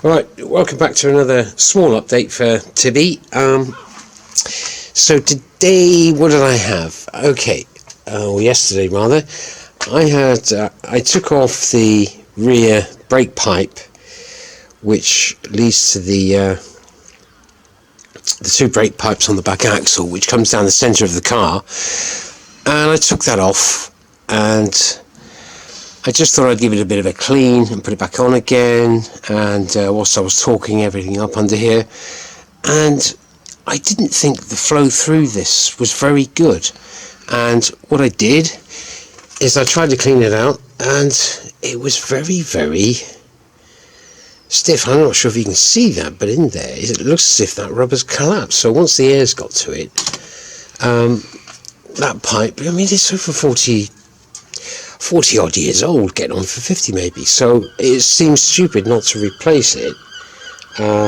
Right, welcome back to another small update for Tibby. So today, what did I have? Okay, or yesterday rather, I took off the rear brake pipe, which leads to the two brake pipes on the back axle, which comes down the centre of the car, and I took that off, and I just thought I'd give it a bit of a clean and put it back on again, and whilst I was talking everything up under here, and I didn't think the flow through this was very good. And what I did is I tried to clean it out, and it was very, very stiff. I'm not sure if you can see that, but in there it looks as if that rubber's collapsed. So once the air's got to it, that pipe, I mean, it's over 40 odd years old, getting on for 50 maybe, so it seems stupid not to replace it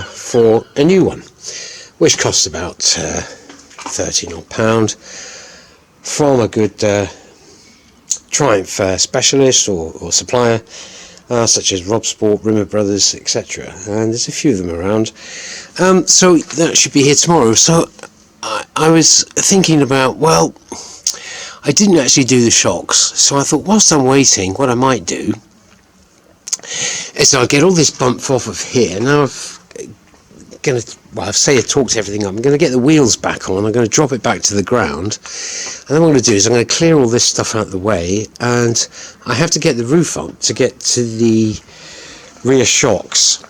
for a new one, which costs about £13 odd from a good Triumph specialist or supplier, such as Rob Sport, Rimmer Brothers, etc., and there's a few of them around. So that should be here tomorrow. So I was thinking about, well, I didn't actually do the shocks, so I thought whilst I'm waiting, what I might do is I'll get all this bump off of here. Now I've talked everything up. I'm going to get the wheels back on, I'm going to drop it back to the ground, and then what I'm going to do is I'm going to clear all this stuff out of the way, and I have to get the roof up to get to the rear shocks.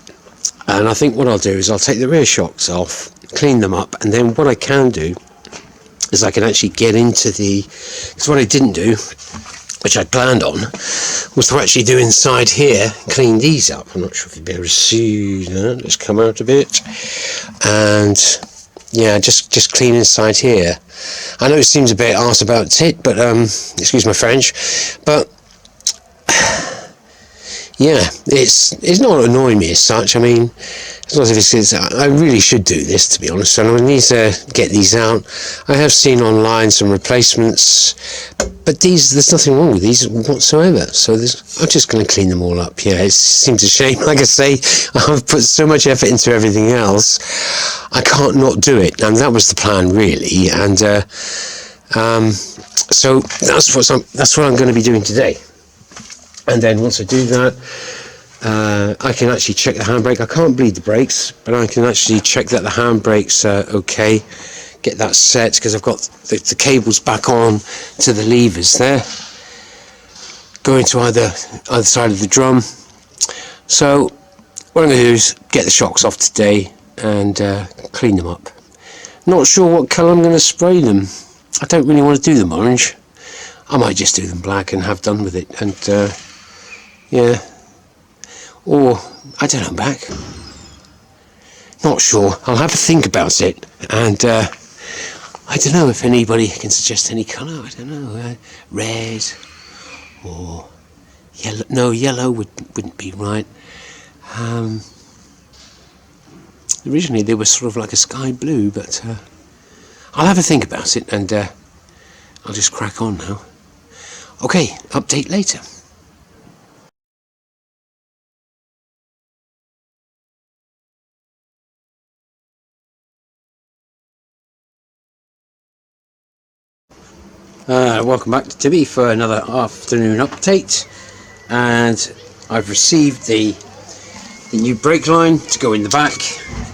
And I think what I'll do is I'll take the rear shocks off, clean them up, and then what I can do is I can actually get into because what I didn't do, which I planned on, was to actually do inside here, clean these up. I'm not sure if you'll be able to see that. Let's come out a bit, and yeah, just clean inside here. I know it seems a bit arse about tit, but excuse my French, but yeah, it's not annoying me as such. I mean, it's not as if I really should do this, to be honest, and I need to get these out. I have seen online some replacements, but there's nothing wrong with these whatsoever, so I'm just going to clean them all up. Yeah, it seems a shame. Like I say, I've put so much effort into everything else, I can't not do it, and that was the plan, really. And so that's what I'm going to be doing today. And then once I do that, I can actually check the handbrake. I can't bleed the brakes, but I can actually check that the handbrake's okay. Get that set, because I've got the cables back on to the levers there, going to either side of the drum. So what I'm going to do is get the shocks off today and clean them up. Not sure what colour I'm going to spray them. I don't really want to do them orange. I might just do them black and have done with it. And yeah, or I don't know, back. Not sure. I'll have to think about it, and I don't know if anybody can suggest any colour. I don't know, red or yellow. No, yellow wouldn't be right. Originally they were sort of like a sky blue, but I'll have a think about it, and I'll just crack on now. Okay, update later. Welcome back to Tibby for another afternoon update, and I've received the new brake line to go in the back,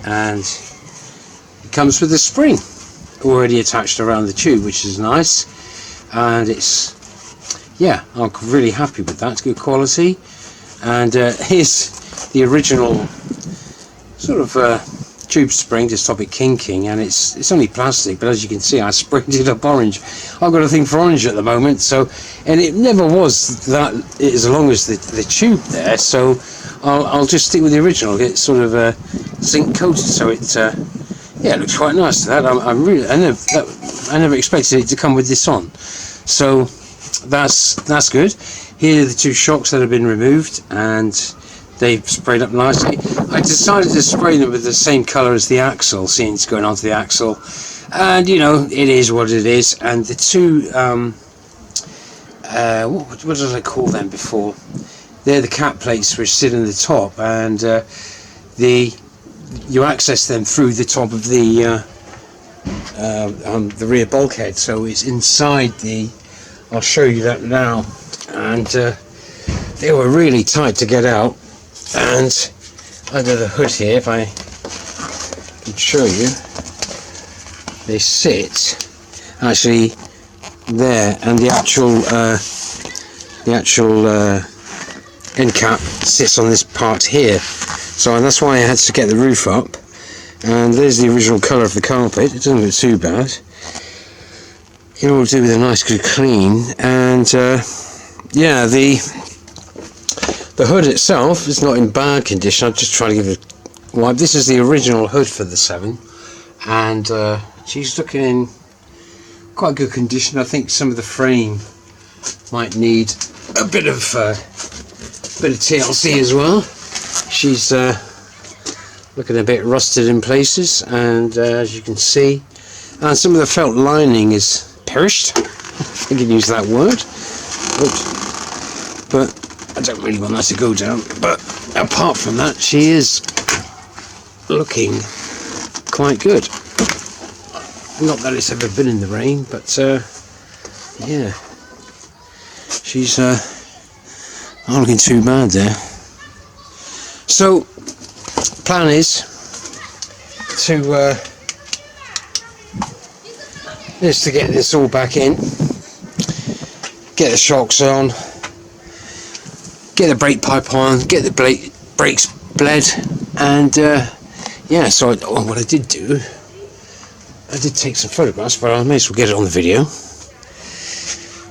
and it comes with a spring already attached around the tube, which is nice, and yeah, I'm really happy with that. It's good quality. And here's the original sort of tube spring to stop it kinking, and it's only plastic, but as you can see, I sprayed it up orange. I've got a thing for orange at the moment, so, and it never was that as long as the tube there, so I'll just stick with the original, get sort of zinc coated, so it yeah, it looks quite nice. That I never expected it to come with this on, so that's good. Here are the two shocks that have been removed, and they've sprayed up nicely. I decided to spray them with the same colour as the axle, seeing it's going onto the axle, and you know, it is what it is. And the two what did I call them before? They're the cat plates which sit in the top, and you access them through the top of the rear bulkhead, so it's inside the. I'll show you that now, and they were really tight to get out. And under the hood here, if I can show you, they sit actually there, and the actual end cap sits on this part here. So that's why I had to get the roof up. And there's the original colour of the carpet. It doesn't look too bad. It all do with a nice good clean. And yeah, the hood itself is not in bad condition. I'm just trying to give it a wipe. This is the original hood for the 7, and she's looking in quite good condition. I think some of the frame might need a bit of TLC as well. She's looking a bit rusted in places, and as you can see, and some of the felt lining is perished, if I can use that word. But I don't really want that to go down. But apart from that, she is looking quite good. Not that it's ever been in the rain, but yeah, she's not looking too bad there. So plan is to get this all back in, get the shocks on, get the brake pipe on, get the brakes bled, and yeah. So what I did do, I did take some photographs, but I may as well get it on the video.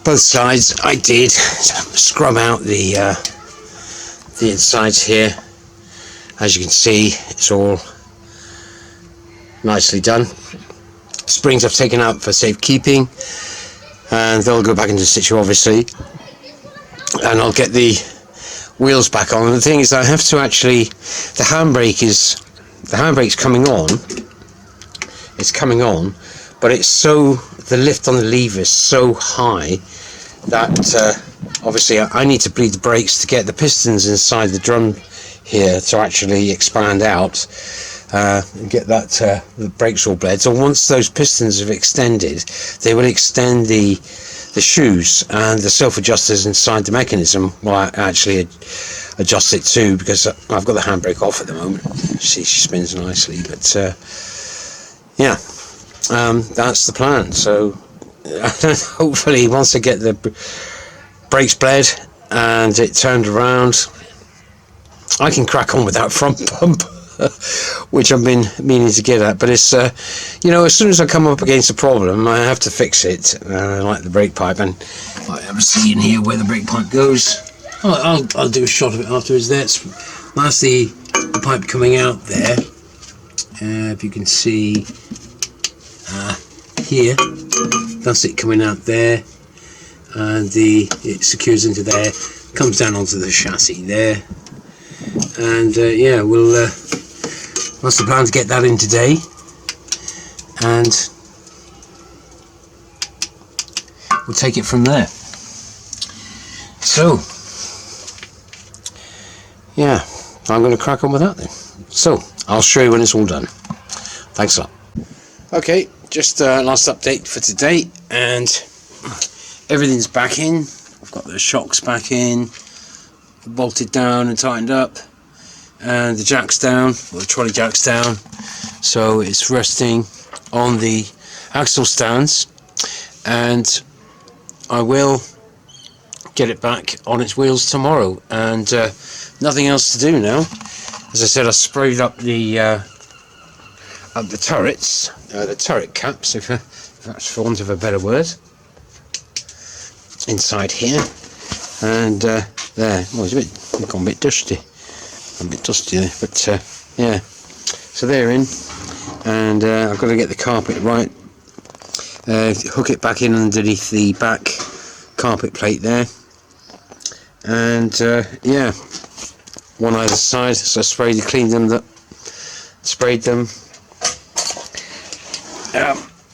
Both sides I did scrub out the insides here. As you can see, it's all nicely done. Springs I've taken out for safekeeping, and they'll go back into situ obviously, and I'll get the wheels back on. And the thing is, I have to actually, the handbrake's coming on, it's coming on, but it's so, the lift on the lever is so high that obviously I need to bleed the brakes to get the pistons inside the drum here to actually expand out and get that the brakes all bled. So once those pistons have extended, they will extend the shoes, and the self-adjusters inside the mechanism will actually adjust it too, because I've got the handbrake off at the moment. See, she spins nicely, but yeah, that's the plan. So hopefully once I get the brakes bled and it turned around, I can crack on with that front pump, which I've been meaning to get at. But it's you know, as soon as I come up against a problem, I have to fix it, like the brake pipe. And I have a see in here where the brake pipe goes. I'll do a shot of it afterwards. That's the pipe coming out there. If you can see here, that's it coming out there, and it secures into there, comes down onto the chassis there. And yeah, that's the plan, to get that in today, and we'll take it from there. So yeah, I'm going to crack on with that then. So I'll show you when it's all done. Thanks a lot. Okay, just last update for today, and everything's back in. I've got the shocks back in, bolted down and tightened up, and the jack's down, or the trolley jack's down, so it's resting on the axle stands, and I will get it back on its wheels tomorrow. And nothing else to do now. As I said, I sprayed up the turrets, the turret caps, if that's for want of a better word, inside here, and there. Well, it's gone a bit dusty. A bit dusty there, but yeah. So they're in, and I've got to get the carpet right. Hook it back in underneath the back carpet plate there, and yeah, one either side. So I cleaned them up, sprayed them.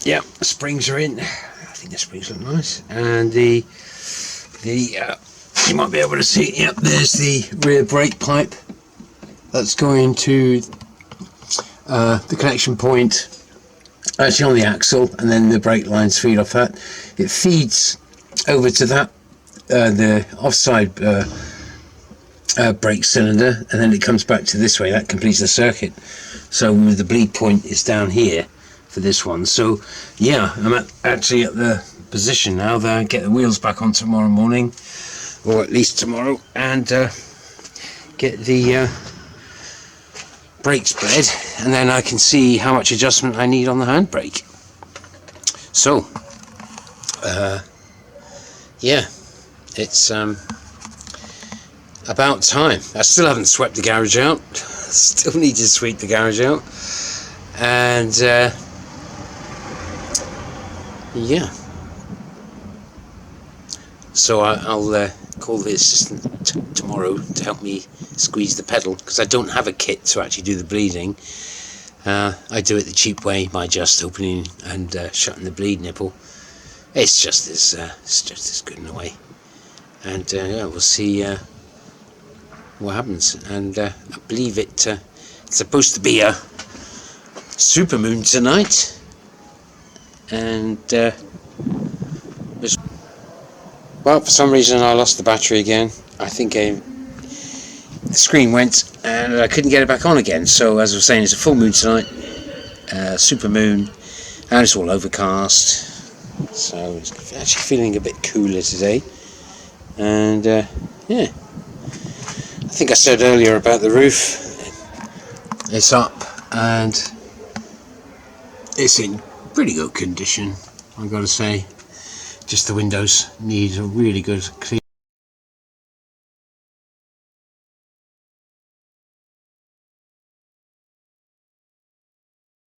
Yeah, the springs are in. I think the springs look nice, and the you might be able to see. Yep, there's the rear brake pipe that's going to the connection point actually on the axle, and then the brake lines feed off that. It feeds over to that the offside brake cylinder, and then it comes back to this way. That completes the circuit. So the bleed point is down here for this one. So yeah, I'm actually at the position now that I get the wheels back on tomorrow morning, or at least tomorrow, and get the brakes bled, and then I can see how much adjustment I need on the handbrake. So yeah, it's about time. I still haven't swept the garage out. Still need to sweep the garage out, and yeah, so I'll call the assistant tomorrow to help me squeeze the pedal, because I don't have a kit to actually do the bleeding. I do it the cheap way by just opening and shutting the bleed nipple. It's just as good in a way, and yeah, we'll see what happens. And I believe it's supposed to be a supermoon tonight, and well, for some reason I lost the battery again. I think the screen went and I couldn't get it back on again. So as I was saying, it's a full moon tonight, supermoon, and it's all overcast, so it's actually feeling a bit cooler today. And yeah, I think I said earlier about the roof. It's up and it's in pretty good condition, I've got to say. Just the windows need a really good clean.